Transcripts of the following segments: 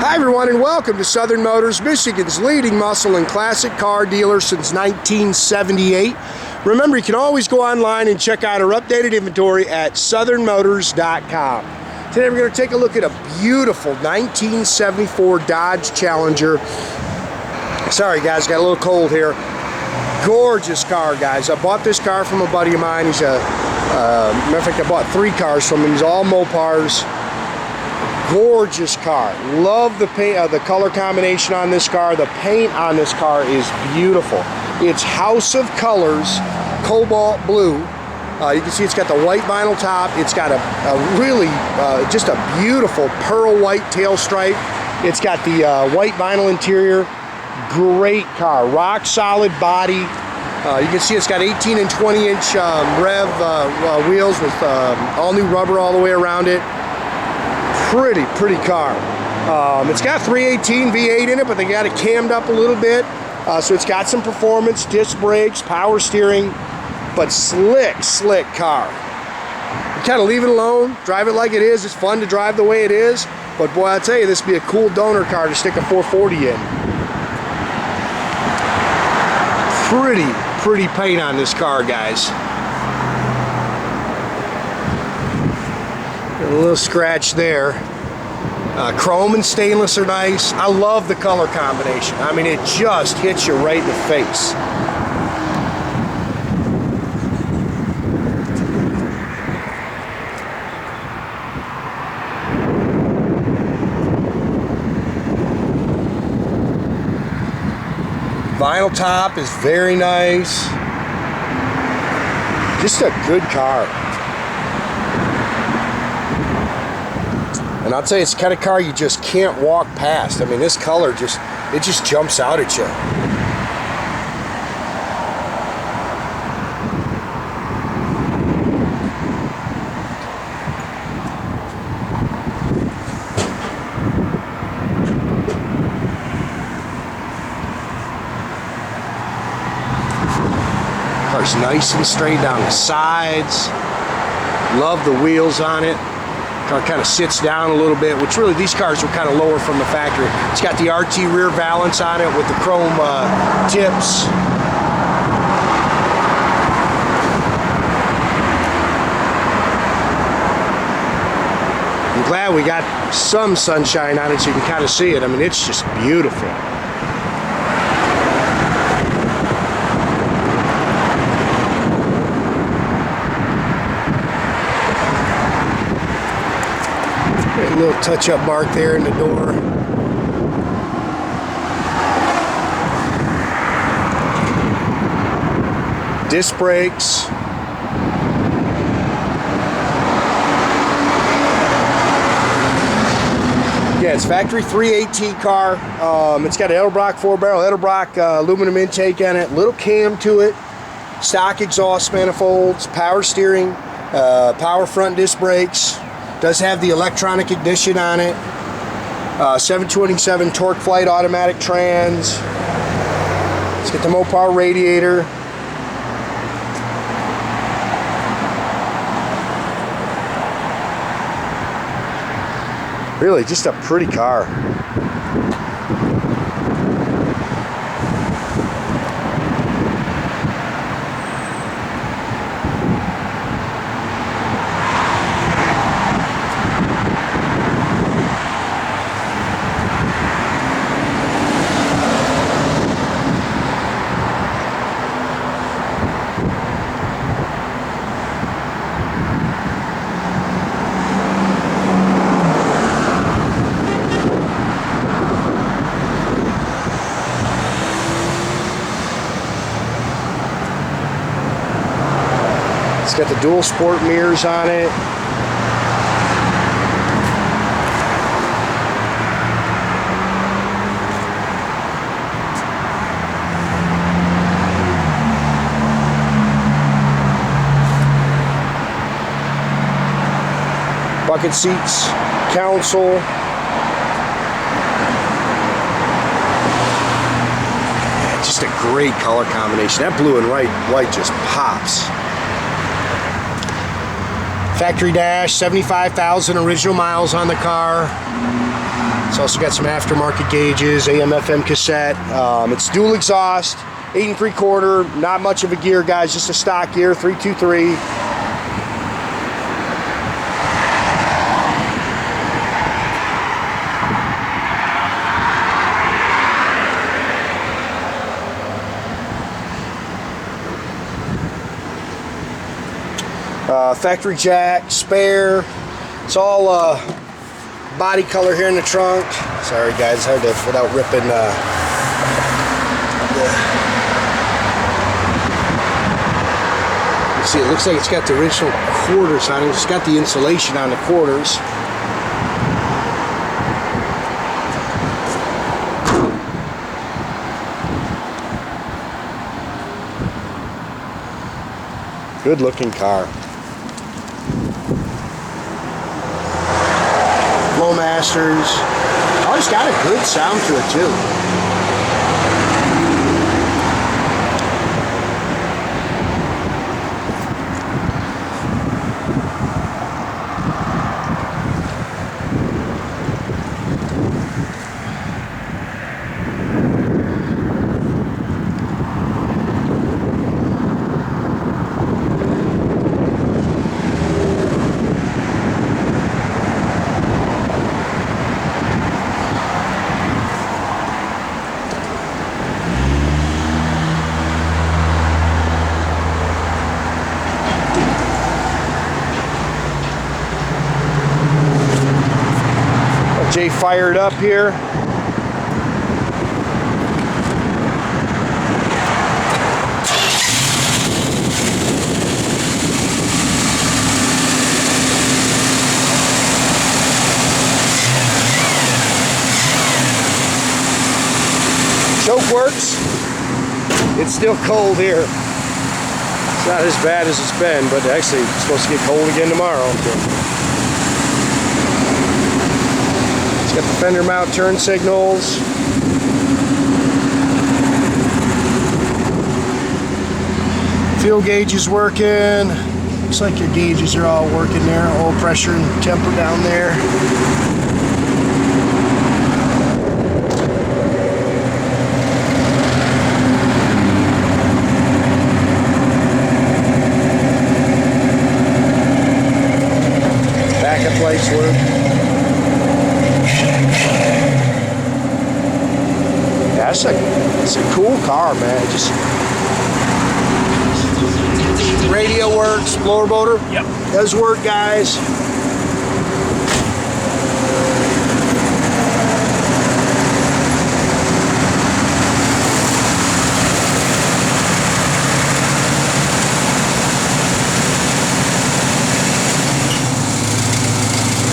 Hi everyone, and welcome to Southern Motors, Michigan's leading muscle and classic car dealer since 1978. Remember, you can always go online and check out our updated inventory at southernmotors.com. Today we're going to take a look at a beautiful 1974 Dodge Challenger. Sorry guys, got a little cold here. Gorgeous car, guys. I bought this car from a buddy of mine. He's a matter of fact, I bought 3 cars from him. He's all Mopars. Gorgeous car. Love the paint, the color combination on this car. The paint on this car is beautiful. It's House of Kolors Cobalt Blue. You can see it's got the white vinyl top. It's got a really just a beautiful pearl white tail stripe. It's got the white vinyl interior. Great car. Rock solid body. You can see it's got 18 and 20 inch rev wheels with all new rubber all the way around it. Pretty car. It's got 318 V8 in it, but they got it cammed up a little bit. So it's got some performance, disc brakes, power steering, but slick car. You kind of leave it alone, drive it like it is. It's fun to drive the way it is. But boy, I'll tell you, this would be a cool donor car to stick a 440 in. Pretty paint on this car, guys. A little scratch there. Chrome and stainless are nice. I love the color combination. I mean, it just hits you right in the face. Vinyl top is very nice. Just a good car. And I'll tell you, it's the kind of car you just can't walk past. I mean, this color it just jumps out at you. Car's nice and straight down the sides. Love the wheels on it. Car kind of sits down a little bit, which really these cars are kind of lower from the factory. It's got the RT rear valence on it with the chrome tips. I'm glad we got some sunshine on it so you can kind of see it. I mean, it's just beautiful. A little touch-up mark there in the door. Disc brakes. Yeah, it's factory 318 car. It's got an Edelbrock 4-barrel, Edelbrock aluminum intake on it. Little cam to it. Stock exhaust manifolds, power steering, power front disc brakes. Does have the electronic ignition on it. 727 Torqueflite automatic trans. Let's get the Mopar radiator. Really, just a pretty car. It's got the dual sport mirrors on it. Bucket seats, console. Just a great color combination. That blue and white just pops. Factory dash, 75,000 original miles on the car. It's also got some aftermarket gauges, AM/FM cassette. It's dual exhaust, 8 3/4. Not much of a gear, guys. Just a stock gear, 323. Factory jack, spare. It's all body color here in the trunk. Sorry guys, it's hard to without ripping you see, it looks like it's got the original quarters on it. It's got the insulation on the quarters. Good looking car. Flowmasters. Oh, it's got a good sound to it too. Jay fired up here. Choke works. It's still cold here. It's not as bad as it's been, but actually it's supposed to get cold again tomorrow. It's got the fender mount turn signals. Fuel gauge is working. Looks like your gauges are all working there. Oil pressure and temper down there. Backup lights work. Yeah, it's a cool car, man. Just radio works, blower motor. Yep. Does work, guys.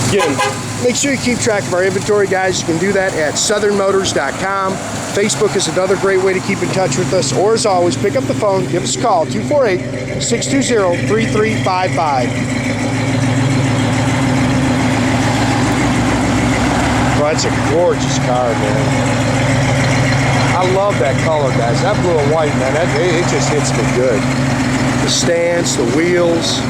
Again, make sure you keep track of our inventory, guys. You can do that at southernmotors.com. Facebook is another great way to keep in touch with us. Or as always, pick up the phone, give us a call, 248-620-3355. Well, that's a gorgeous car, man. I love that color, guys. That blue and white, man, it just hits me good. The stance, the wheels.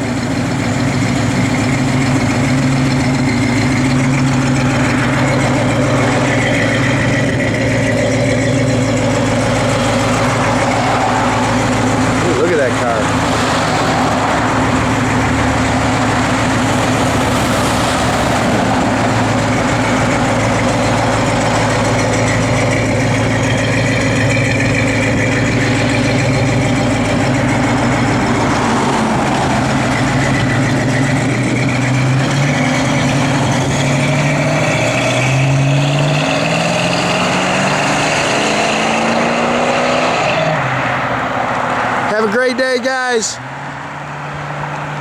Have a great day, guys.